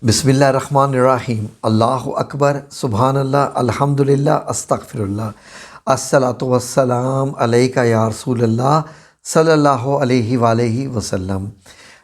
बिस्मिल्लाहिर्रहमानिर्रहीम। अल्लाहु अकबर, सुबहान अल्लाह, अल्हम्दुलिल्लाह, अस्तगफिरुल्लाह। अस्सलातु वस्सलाम अलैका या रसूलल्लाह सल्लल्लाहु अलैहि वआलैहि वसल्लम।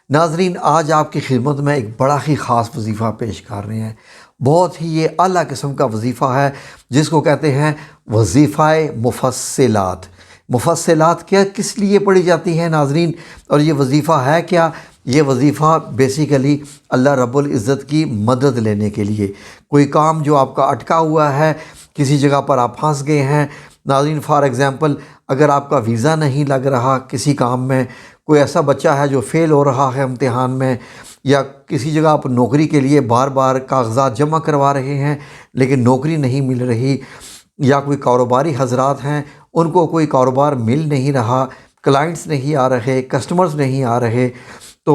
नाज़रीन, आज आपकी खिदमत में एक बड़ा ही ख़ास वजीफ़ा पेश कर रहे हैं। बहुत ही ये आला किस्म का वजीफ़ा है जिसको कहते हैं वजीफ़ाए मुफस्सिलात। मुफस्सिलात क्या किस लिए पढ़ी जाती हैं नाज़रीन, और ये वजीफ़ा है क्या? ये वजीफ़ा बेसिकली अल्लाह रब्बुल इज़्ज़त की मदद लेने के लिए। कोई काम जो आपका अटका हुआ है, किसी जगह पर आप फंस गए हैं नाज़रीन, फॉर एग्ज़ाम्पल अगर आपका वीज़ा नहीं लग रहा किसी काम में, कोई ऐसा बच्चा है जो फ़ेल हो रहा है इम्तिहान में, या किसी जगह आप नौकरी के लिए बार बार कागज़ात जमा करवा रहे हैं लेकिन नौकरी नहीं मिल रही, या कोई कारोबारी हजरात हैं उनको कोई कारोबार मिल नहीं रहा, क्लाइंट्स नहीं आ रहे, कस्टमर्स नहीं आ रहे, तो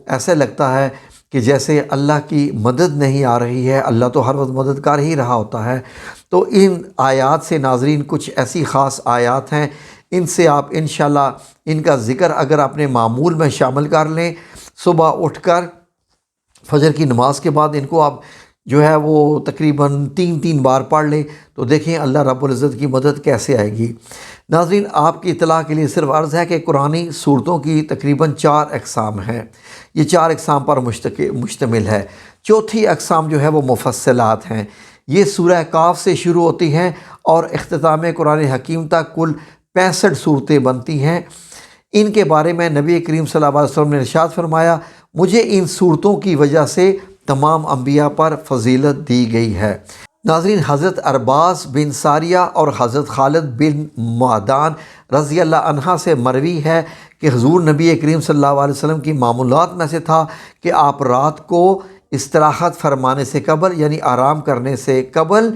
ऐसा लगता है कि जैसे अल्लाह की मदद नहीं आ रही है। अल्लाह तो हर वक्त मददगार ही रहा होता है। तो इन आयात से नाज़रीन कुछ ऐसी ख़ास आयात हैं, इनसे आप इंशाल्लाह इनका ज़िक्र अगर अपने मामूल में शामिल कर लें, सुबह उठकर फजर की नमाज के बाद इनको आप जो है वो तकरीबन 3-3 बार पढ़ लें, तो देखें अल्लाह रब्बुल इज़्ज़त की मदद कैसे आएगी। नाज़रीन, आपकी इत्तला के लिए सिर्फ़ अर्ज़ है कि कुरानी सूरतों की तकरीबन 4 अक़साम हैं। ये 4 अक़साम पर मुश्तमिल है। चौथी अक़साम जो है वो मुफस्सलात हैं। ये सूरह काफ से शुरू होती हैं और इख्तिताम कुरान हकीम तक कुल 65 सूरतें बनती हैं। इनके बारे में नबी करीम सल्लल्लाहु अलैहि वसल्लम ने इरशाद फरमाया, मुझे इन सूरतों की वजह से तमाम अम्बिया पर फजीलत दी गई है। नाज़रीन, हज़रत अरबास बिन सारिया और हज़रत खालिद बिन मादान रज़ी अल्लाह अन्हा से मरवी है कि हुज़ूर नबी करीम सल्लल्लाहु अलैहि वसल्लम की मामूलात में से था कि आप रात को इस्तराहत फरमाने से कबल, यानी आराम करने से कबल,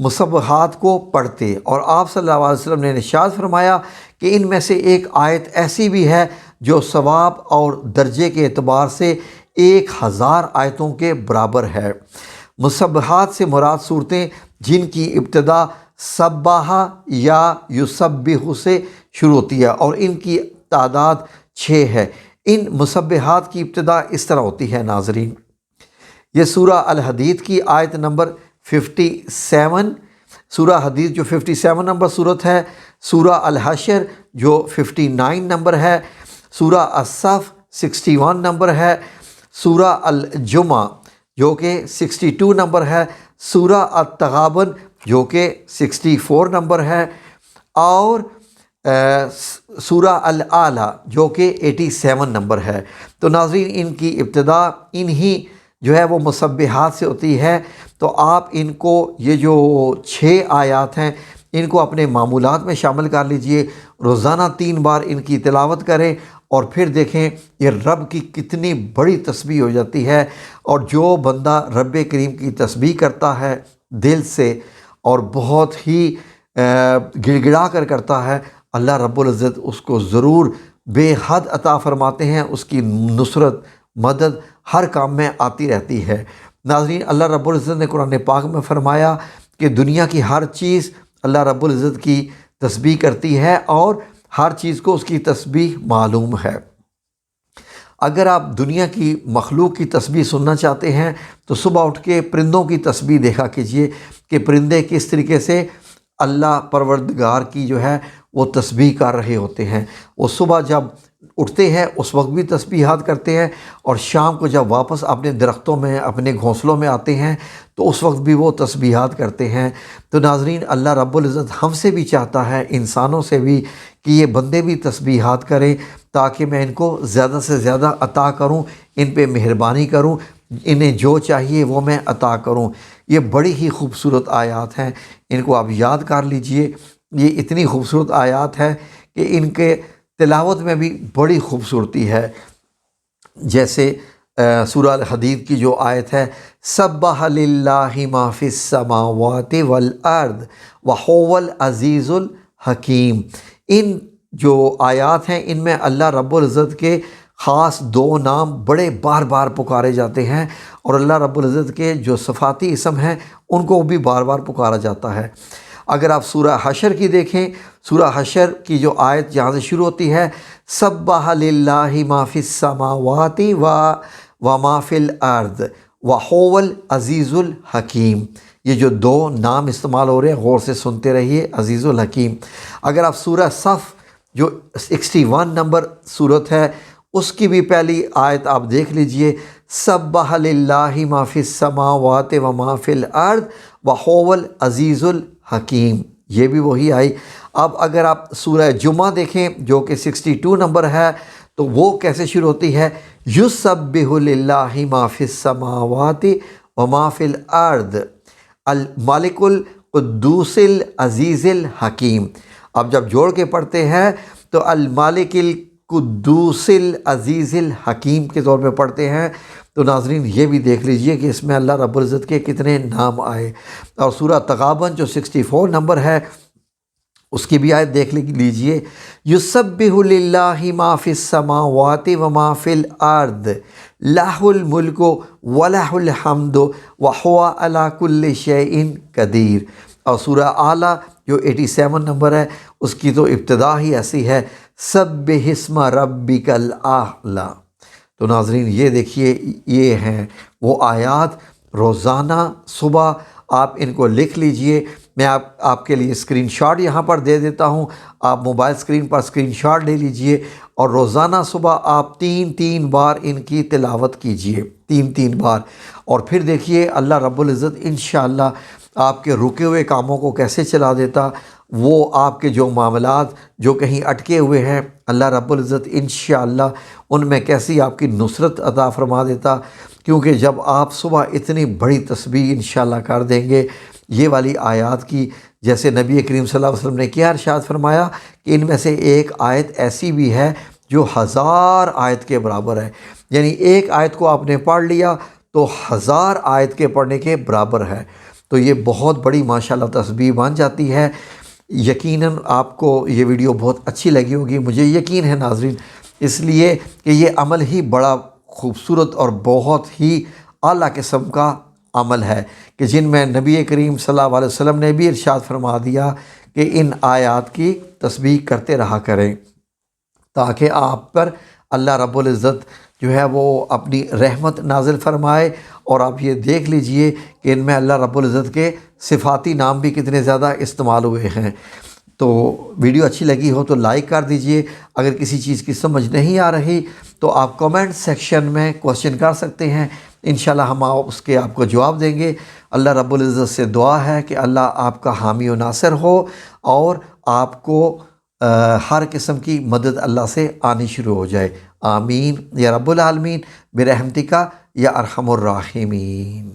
मुसब्बहात को पढ़ते, और आप सल्लल्लाहु अलैहि वसल्लम ने इरशाद फरमाया कि इनमें से एक आयत ऐसी भी है जो सवाब और दर्जे के एतबार से 1000 आयतों के बराबर है। मुसब्बहात से मुराद सूरतें जिनकी इब्तिदा सब्बाहा या युसब्बिहु से शुरू होती है और इनकी तादाद 6 है। इन मुसब्बहात की इब्तिदा इस तरह होती है नाज़रीन। ये सूरह अल हदीद की आयत नंबर 57, सूरह हदीद जो 57 नंबर सूरत है, सूरह अल हशर जो 59 नंबर है, सूरह अस-सफ़ 61 नंबर है, सूरह अल जुमा जो कि 62 नंबर है, सूरह अत-तगाबन जो कि 64 नंबर है, और सूरह अल आला जो कि 87 नंबर है। तो नाज़रीन, इनकी इब्तिदा इन्हीं जो है वो मुसब्बिहात से होती है। तो आप इनको, ये जो 6 आयात हैं, इनको अपने मामूलात में शामिल कर लीजिए। रोज़ाना 3 बार इनकी तिलावत करें और फिर देखें ये रब की कितनी बड़ी तस्बीह हो जाती है। और जो बंदा रब करीम की तस्बीह करता है दिल से और बहुत ही गिड़गिड़ा कर करता है, अल्लाह रब्बुल इज़्ज़त उसको ज़रूर बेहद अता फरमाते हैं। उसकी नुसरत मदद हर काम में आती रहती है। नाज़रीन, अल्लाह रब्बुल इज़्ज़त ने कुरान पाक में फ़रमाया कि दुनिया की हर चीज़ अल्लाह रब्बुल इज़्ज़त की तस्बीह करती है और हर चीज़ को उसकी तस्बीह मालूम है। अगर आप दुनिया की मखलूक की तस्बीह सुनना चाहते हैं तो सुबह उठ के परिंदों की तस्बीह देखा कीजिए कि परिंदे किस तरीके से अल्लाह परवरदिगार की जो है वो तस्बीह कर रहे होते हैं। वो सुबह जब उठते हैं उस वक्त भी तस्बीहात करते हैं, और शाम को जब वापस अपने दरख्तों में, अपने घोंसलों में आते हैं तो उस वक्त भी वो तस्बीहात करते हैं। तो नाज़रीन, अल्लाह रब्बुल इज़्ज़त हमसे भी चाहता है, इंसानों से भी, कि ये बंदे भी तस्बीहात करें ताकि मैं इनको ज़्यादा से ज़्यादा अता करूं, इन पे मेहरबानी करूं, इन्हें जो चाहिए वो मैं अता करूं। ये बड़ी ही खूबसूरत आयात हैं, इनको आप याद कर लीजिए। ये इतनी खूबसूरत आयात है कि इनके तिलावत में भी बड़ी खूबसूरती है। जैसे सूरह अल हदीद की जो आयत है, सब्बह लिल्लाहि मा फिस समावाति वल अर्द व हुवल अज़ीज़ुल हकीम। इन जो आयात हैं इनमें अल्लाह रब्बुल इज़्ज़त के ख़ास 2 नाम बड़े बार बार पुकारे जाते हैं, और अल्लाह रब्बुल इज़्ज़त के जो सफ़ाती इसम हैं उनको भी बार बार पुकारा जाता है। अगर आप सूरह हशर की देखें, सूरह हशर की जो आयत जहाँ से शुरू होती है, सब्बह लिल्लाहि मा फिस समावाति व मा फिल अर्द وَهُوَ الْعَزِيزُ الْحَكِيمُ، یہ جو دو نام استعمال ہو رہے ہیں غور سے سنتے رہیے، عزیز الحکیم۔ اگر آپ سورہ صف جو 61 نمبر صورت ہے اس کی بھی پہلی آیت آپ دیکھ لیجئے، سبح للہ ما فی السماوات و ما فی الارض وهو العزیز الحکیم، یہ بھی وہی آئی۔ اب اگر آپ سورہ جمعہ دیکھیں جو کہ 62 نمبر ہے تو وہ کیسے شروع ہوتی ہے، یسبح للہ ما فی السماوات و ما فی الارض المالک القدوس العزیز الحکیم۔ اب جب جوڑ کے پڑھتے ہیں تو المالک القدوس العزیز الحکیم کے طور پہ پڑھتے ہیں۔ تو ناظرین یہ بھی دیکھ لیجئے کہ اس میں اللہ رب العزت کے کتنے نام آئے۔ اور سورہ تغابن جو 64 نمبر ہے اس کی بھی آیت دیکھ لیجئے، یسبح للہ ما فی السماوات و ما فی الارض لہ الملک و لہ الحمد وہو علی کل شیء قدیر۔ اور سورہ اعلیٰ جو 87 نمبر ہے اس کی تو ابتدا ہی ایسی ہے، سبح اسم ربک الاعلی۔ تو ناظرین یہ دیکھیے یہ ہیں وہ آیات، روزانہ صبح آپ ان کو لکھ لیجئے۔ میں آپ کے لیے اسکرین شاٹ یہاں پر دے دیتا ہوں، آپ موبائل اسکرین پر اسکرین شاٹ لے لیجئے اور روزانہ صبح آپ 3 بار ان کی تلاوت کیجئے، 3 بار، اور پھر دیکھیے اللہ رب العزت انشاءاللہ آپ کے رکے ہوئے کاموں کو کیسے چلا دیتا، وہ آپ کے جو معاملات جو کہیں اٹکے ہوئے ہیں اللہ رب العزت انشاءاللہ ان میں کیسی آپ کی نصرت عطا فرما دیتا۔ کیونکہ جب آپ صبح اتنی بڑی تسبیح انشاءاللہ کر دیں گے یہ والی آیات کی، جیسے نبی کریم صلی اللہ علیہ وسلم نے کیا ارشاد فرمایا کہ ان میں سے ایک آیت ایسی بھی ہے جو 1000 آیت کے برابر ہے، یعنی ایک آیت کو آپ نے پڑھ لیا تو 1000 آیت کے پڑھنے کے برابر ہے۔ تو یہ بہت بڑی ماشاءاللہ تسبیح بن جاتی ہے۔ یقیناً آپ کو یہ ویڈیو بہت اچھی لگی ہوگی، مجھے یقین ہے ناظرین، اس لیے کہ یہ عمل ہی بڑا خوبصورت اور بہت ہی اعلیٰ قسم کا عمل ہے کہ جن میں نبی کریم صلی اللہ علیہ وسلم نے بھی ارشاد فرما دیا کہ ان آیات کی تسبیح کرتے رہا کریں تاکہ آپ پر اللہ رب العزت جو ہے وہ اپنی رحمت نازل فرمائے۔ اور آپ یہ دیکھ لیجئے کہ ان میں اللہ رب العزت کے صفاتی نام بھی کتنے زیادہ استعمال ہوئے ہیں۔ تو ویڈیو اچھی لگی ہو تو لائک کر دیجئے، اگر کسی چیز کی سمجھ نہیں آ رہی تو آپ کومنٹ سیکشن میں کوشچن کر سکتے ہیں، انشاءاللہ ہم اس کے آپ کو جواب دیں گے۔ اللہ رب العزت سے دعا ہے کہ اللہ آپ کا حامی و ناصر ہو اور آپ کو ہر قسم کی مدد اللہ سے آنی شروع ہو جائے۔ آمین یا رب العالمین برحمتک یا ارحم الراحمین۔